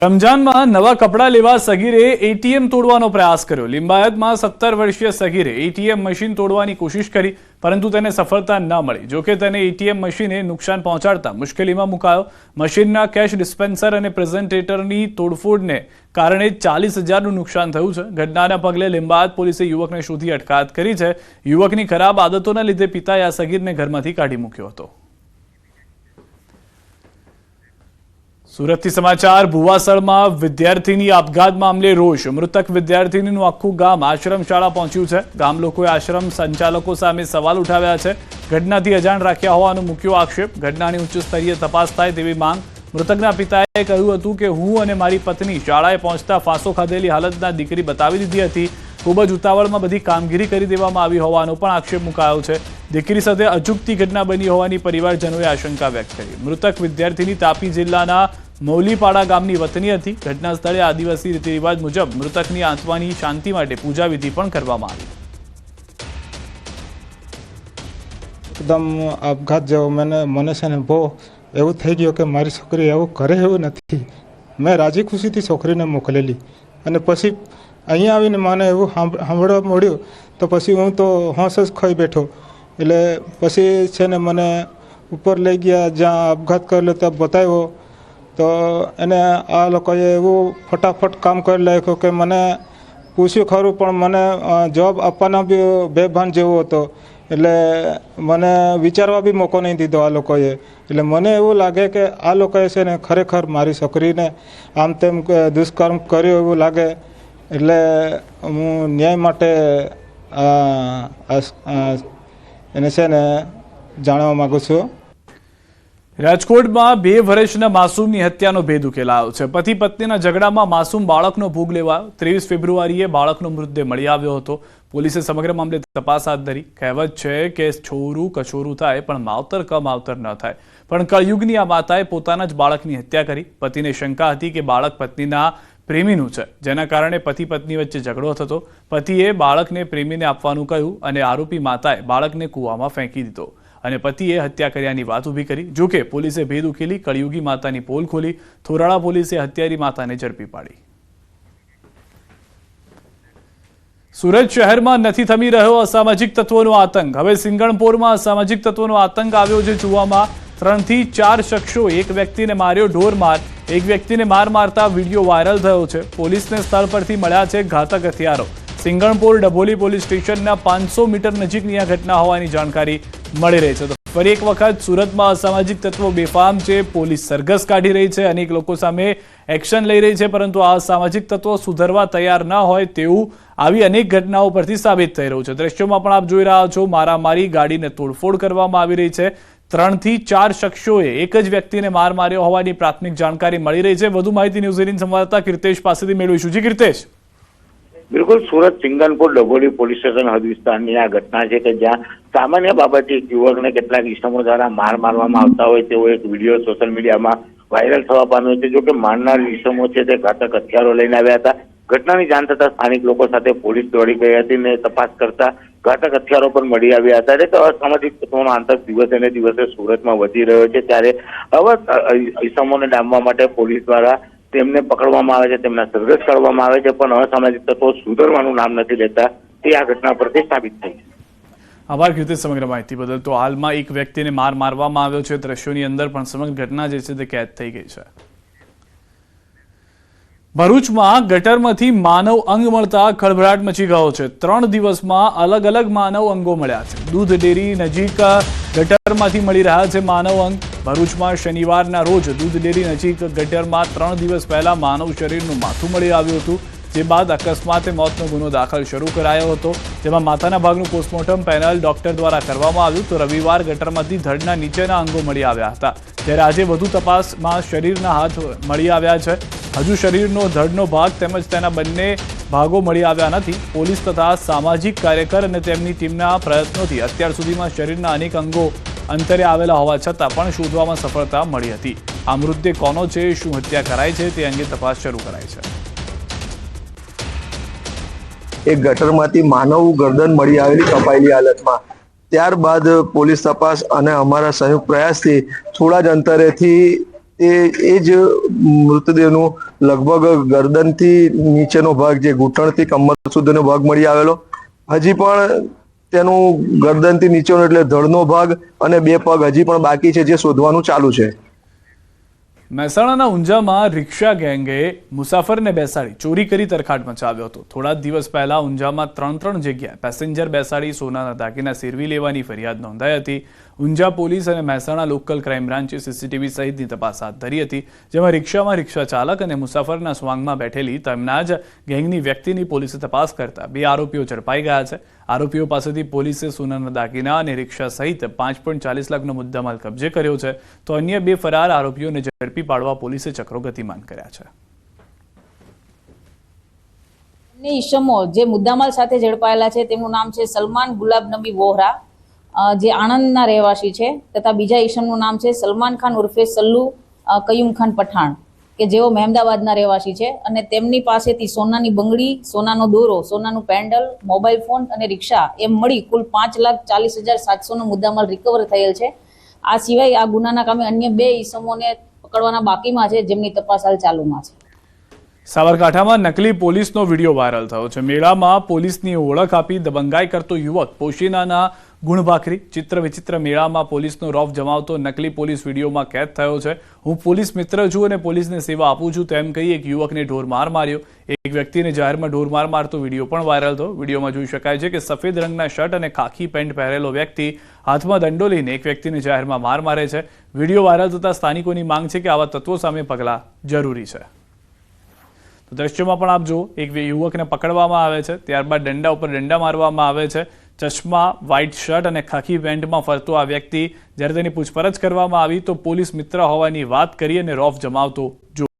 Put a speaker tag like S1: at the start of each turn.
S1: રમજાનમાં નવા કપડાં લેવા સગીરે એટીએમ તોડવાનો પ્રયાસ કર્યો। લિંબાયતમાં 17 વર્ષીય સગીરે એટીએમ મશીન તોડવાની કોશિશ કરી, પરંતુ તેને સફળતા ન મળી। જોકે તેને એટીએમ મશીને નુકસાન પહોંચાડતા મુશ્કેલીમાં મુકાયો। મશીનના કેશ ડિસ્પેન્સર અને પ્રેઝન્ટેટરની તોડફોડને કારણે 40,000નું નુકસાન થયું છે। ઘટનાના પગલે લિંબાયત પોલીસે યુવકને શોધી અટકાયત કરી છે। યુવકની ખરાબ આદતોના લીધે પિતાએ આ સગીરને ઘરમાંથી કાઢી મૂક્યો હતો। સુરતથી સમાચાર। ભુવાસળમાં વિદ્યાર્થીની આપઘાત મામલે રોષ। મૃતક વિદ્યાર્થીનીનું આખું ગામ આશ્રમ શાળા પહોંચ્યું છે। ગામ લોકોએ આશ્રમ સંચાલકો સામે સવાલ ઉઠાવ્યા છે। ઘટનાથી અજાણ રાખ્યા હોવાનો મૂક્યો આક્ષેપ। ઘટનાની ઉચ્ચ સ્તરીય તપાસ થાય તેવી માંગ। મૃતકના પિતાએ કહ્યું હતું કે હું અને મારી પત્ની શાળાએ પહોંચતા ફાંસો ખાધેલી હાલતના દીકરી બતાવી દીધી હતી। ખૂબ જ ઉતાવળમાં બધી કામગીરી કરી દેવામાં આવી હોવાનો પણ આક્ષેપ મુકાયો છે। દીકરી સાથે અચૂકતી ઘટના બની હોવાની પરિવારજનોએ આશંકા વ્યક્ત કરી। મૃતક વિદ્યાર્થીની તાપી જિલ્લાના મૌલીપાડા ગામની વતની હતી। ઘટના સ્થળે આદિવાસી રીતિ રિવાજ મુજબ મૃતકની આત્માની શાંતિ માટે પૂજા વિધિ પણ કરવામાં આવી।
S2: એકદમ આપઘાત જેવો મને છે ને બહુ એવું થઈ ગયું કે મારી છોકરી એવું કરે એવું નથી। મેં રાજી ખુશીથી છોકરીને મોકલેલી અને પછી અહીંયા આવીને મને એવું સાંભળવા મળ્યું તો પછી હું તો હોંશ જ ખોઈ બેઠો। એટલે પછી છે ને મને ઉપર લઈ ગયા, જ્યાં આપઘાત કરેલો ત્યાં બતાવ્યો તો એને આ લોકોએ એવું ફટાફટ કામ કરી નાખ્યું કે મને પૂછ્યું ખરું પણ મને જવાબ આપવાના બી બેભાન જેવો હતો। એટલે મને વિચારવા બી મોકો નહીં દીધો આ લોકોએ। એટલે મને એવું લાગે કે આ લોકોએ છે ને ખરેખર મારી છોકરીને આમ તેમ દુષ્કર્મ કર્યો એવું લાગે। એટલે હું ન્યાય માટે એને છે ને જાણવા માગું છું।
S1: રાજકોટમાં 2 વર્ષના માસૂમની હત્યાનો ભેદ ઉકેલાયો છે। પતિ પત્નીના ઝઘડામાં માસૂમ બાળકનો ભોગ લેવાયો। 23 ફેબ્રુઆરીએ બાળકનો મૃતદેહ મળી આવ્યો હતો। પોલીસે સમગ્ર મામલે તપાસ હાથ ધરી। કહેવત છે કે છોરું કચોરું થાય પણ માવતર કમાવતર ન થાય, પણ કળયુગની આ માતાએ પોતાના જ બાળકની હત્યા કરી। પતિને શંકા હતી કે બાળક પત્નીના પ્રેમીનું છે, જેના કારણે પતિ પત્ની વચ્ચે ઝઘડો થતો। પતિએ બાળકને પ્રેમીને આપવાનું કહ્યું અને આરોપી માતાએ બાળકને કૂવામાં ફેંકી દીધો અને પતિએ હત્યા કર્યાની વાત ઊભી કરી। જોકે પોલીસે ભેદ ઉકેલી કળયુગી માતાની પોલ ખોલી। થોરાળા પોલીસે હત્યારી માતાને ઝડપી પાડી। સુરત શહેરમાં નથી થમી રહ્યો અસામાજિક તત્વોનો આતંક। હવે સિંગણપોરમાં અસામાજિક તત્વોનો આતંક આવ્યો છે જોવામાં। 3 થી 4 શખ્સો એક વ્યક્તિને માર્યો ઢોરમાર। એક વ્યક્તિને મારતા વિડીયો વાયરલ થયો છે। પોલીસને સ્થળ પરથી મળ્યા છે ઘાતક હથિયારો। સિંગણપોર ડભોલી પોલીસ સ્ટેશનના 500 મીટર નજીકની આ ઘટના હોવાની જાણકારી મળી રહી છે। તો ફરી એક વખત સુરતમાં અસામાજિક તત્વો બેફામ છે। પોલીસ સરઘસ કાઢી રહી છે, અનેક લોકો સામે એક્શન લઈ રહી છે, પરંતુ આ અસામાજિક તત્વો સુધરવા તૈયાર ન હોય તેવું આવી અનેક ઘટનાઓ પરથી સાબિત થઈ રહ્યું છે। દ્રશ્યોમાં પણ આપ જોઈ રહ્યા છો, મારામારી, ગાડીને તોડફોડ કરવામાં આવી રહી છે। 3 થી 4 શખ્સોએ એક જ વ્યક્તિને માર્યો હોવાની પ્રાથમિક જાણકારી મળી રહી છે। વધુ માહિતી ન્યૂઝ 18 સંવાદદાતા કીર્તેશ પાસેથી મેળવીશું। જી કીર્તેશ।
S3: બિલકુલ, સુરત સિંગણપુર ડભોલી પોલીસ સ્ટેશન હદ વિસ્તારની આ ઘટના છે કે જ્યાં સામાન્ય બાબતે એક યુવકને કેટલાક ઇસમો દ્વારા મારવામાં આવતા હોય તેવો એક વિડીયો સોશિયલ મીડિયામાં વાયરલ થવા પામ્યો છે। જો કે મારનાર ઇસમો છે તે ઘાતક હથિયારો લઈને આવ્યા હતા। ઘટનાની જાણ થતા સ્થાનિક લોકો સાથે પોલીસ દોડી ગઈ હતી ને તપાસ કરતા ઘાતક હથિયારો પણ મળી આવ્યા હતા। એટલે અસામાજિક તત્વોનો આતંક દિવસે ને દિવસે સુરતમાં વધી રહ્યો છે, ત્યારે આવા ઇસમોને ડામવા માટે પોલીસ દ્વારા તેમને પકડવામાં આવે છે, તેમના સરઘસ કરવામાં આવે છે, પણ અસામાજિક તત્વો સુધરવાનું નામ નથી લેતા। તે આ ઘટના પરથી સાબિત થઈ છે।
S1: આભાર કીર્તેશ સમગ્ર માહિતી બદલ। તો હાલમાં એક વ્યક્તિને મારવામાં આવ્યો છે। દ્રશ્યોની અંદર પણ સમગ્ર ઘટના જે છે તે કેદ થઈ ગઈ છે। ભરૂચમાં ગટરમાંથી માનવ અંગ મળતા ખળભળાટ મચી ગયો છે। 3 દિવસમાં અલગ અલગ માનવ અંગો મળ્યા છે। દૂધ ડેરી નજીક ગટરમાંથી મળી રહ્યા છે માનવ અંગ। ભરૂચમાં શનિવારના રોજ દૂધ ડેરી નજીક ગટરમાં 3 દિવસ પહેલા માનવ શરીરનું માથું મળી આવ્યું હતું, જે બાદ અકસ્માતે મોતનો ગુનો દાખલ શરૂ કરાયો હતો, જેમાં માથાના ભાગનું પોસ્ટમોર્ટમ પેનલ ડોક્ટર દ્વારા કરવામાં આવ્યું। તો રવિવાર ગટરમાંથી ધડના નીચેના અંગો મળી આવ્યા હતા, જ્યારે આજે વધુ તપાસમાં શરીરના હાથ મળી આવ્યા છે। હજુ શરીરનો ધડનો ભાગ તેમજ તેના બંને ભાગો મળી આવ્યા નથી। પોલીસ તથા સામાજિક કાર્યકર અને તેમની ટીમના પ્રયત્નોથી અત્યાર સુધીમાં શરીરના અનેક અંગો અંતરે આવેલા હોવા છતાં પણ શોધવામાં સફળતા મળી હતી। આ મૃતદેહ કોનો છે, શું હત્યા કરાઈ છે તે અંગે તપાસ શરૂ કરાઈ છે।
S4: એક ગટરમાંથી માનવ ગરદન મળી આવેલી કપાયેલી હાલતમાં। ત્યારબાદ પોલીસ તપાસ અને અમારા સંયુક્ત પ્રયાસથી થોડા જ અંતરેથી એ જ મૃતદેહનું લગભગ ગરદનથી નીચેનો ભાગ, જે ઘૂંટણથી કમર સુધીનો ભાગ મળી આવેલો. હજી પણ તેનું ગરદનથી નીચેનો એટલે ધડનો ભાગ અને 2 પગ હજી પણ બાકી છે, જે શોધવાનું ચાલુ છે.
S1: મહેસાણાના ઊંઝામાં રિક્ષા ગેંગે મુસાફરને બેસાડી ચોરી કરી તરખાટ મચાવ્યો હતો. થોડા દિવસ પહેલા ઊંઝામાં 3 જગ્યાએ પેસેન્જર બેસાડી સોનાના દાગીના સેરવી લેવાની ફરિયાદ નોંધાઈ હતી. ઊંઝા પોલીસ અને મહેસાણા લોકલ ક્રાઇમ બ્રાન્ચે સીસીટીવી સહિતની તપાસ હાથ ધરી હતી, જેમાં રિક્ષામાં રિક્ષા ચાલક અને મુસાફરના સ્વાંગમાં બેઠેલી તેમના જ ગેંગની વ્યક્તિની પોલીસે તપાસ કરતા 2 આરોપીઓ ઝડપાઈ ગયા છે. આરોપીઓ પાસેથી પોલીસે સોનાના દાગીના અને રિક્ષા સહિત 5.40 લાખનો મુદ્દામાલ કબજે કર્યો છે, તો અન્ય 2 ફરાર આરોપીઓને ઝડપી પાડવા પોલીસે ચક્રો ગતિમાન કર્યા છે.
S5: ઈસમો જે મુદ્દામાલ સાથે ઝડપાયેલા છે તેમનું નામ છે સલમાન ગુલાબ નબી વોહરા, જે આણંદના રહેવાસી છે, તથા બીજા ઈસમનું નામ છે સલમાન ખાન ઉર્ફે સલ્લુ કયુમ ખાન પઠાણ, કે જેઓ મહેમદાવાદના રહેવાસી છે. અને તેમની પાસેથી સોનાની બંગડી, સોનાનો દોરો, સોનાનું પેન્ડલ, મોબાઈલ ફોન અને રિક્ષા એમ મળી કુલ 5,40,700નો મુદ્દામાલ રિકવર થયેલ છે. આ સિવાય આ ગુનાના કામે અન્ય 2 ઈસમોને પકડવાના બાકીમાં છે, જેમની તપાસ હાલ ચાલુમાં છે.
S1: સાબરકાંઠામાં નકલી પોલીસનો વિડીયો વાયરલ થયો છે. મેળામાં પોલીસની ઓળખ આપી દબંગાઈ કરતો યુવક પોશીનાના ગુણભાખરી ચિત્ર વિચિત્ર મેળામાં પોલીસનો રોફ જમાવતો નકલી પોલીસ વિડીયોમાં કેદ થયો છે. હું પોલીસ મિત્ર છું અને પોલીસને સેવા આપું છું તેમ કહી એક યુવકને ઢોરમાર માર્યો. એક વ્યક્તિને જાહેરમાં ઢોરમાર મારતો વિડીયો પણ વાયરલ થયો. વિડીયોમાં જોઈ શકાય છે કે સફેદ રંગના શર્ટ અને ખાખી પેન્ટ પહેરેલો વ્યક્તિ હાથમાં દંડો લઈને એક વ્યક્તિને જાહેરમાં માર મારે છે. વિડીયો વાયરલ થતા સ્થાનિકોની માંગ છે કે આવા તત્વો સામે પગલાં જરૂરી છે. તો દ્રશ્યમાં પણ આપ જુઓ, એક યુવકને પકડવામાં આવે છે, ત્યારબાદ દંડા ઉપર દંડા મારવામાં આવે છે. ચશ્મા, વ્હાઇટ શર્ટ અને ખાખી પેન્ટમાં ફરતો આ વ્યક્તિ જ્યારે તેની પૂછપરછ કરવામાં આવી તો પોલીસ મિત્ર હોવાની વાત કરી અને રોફ જમાવતો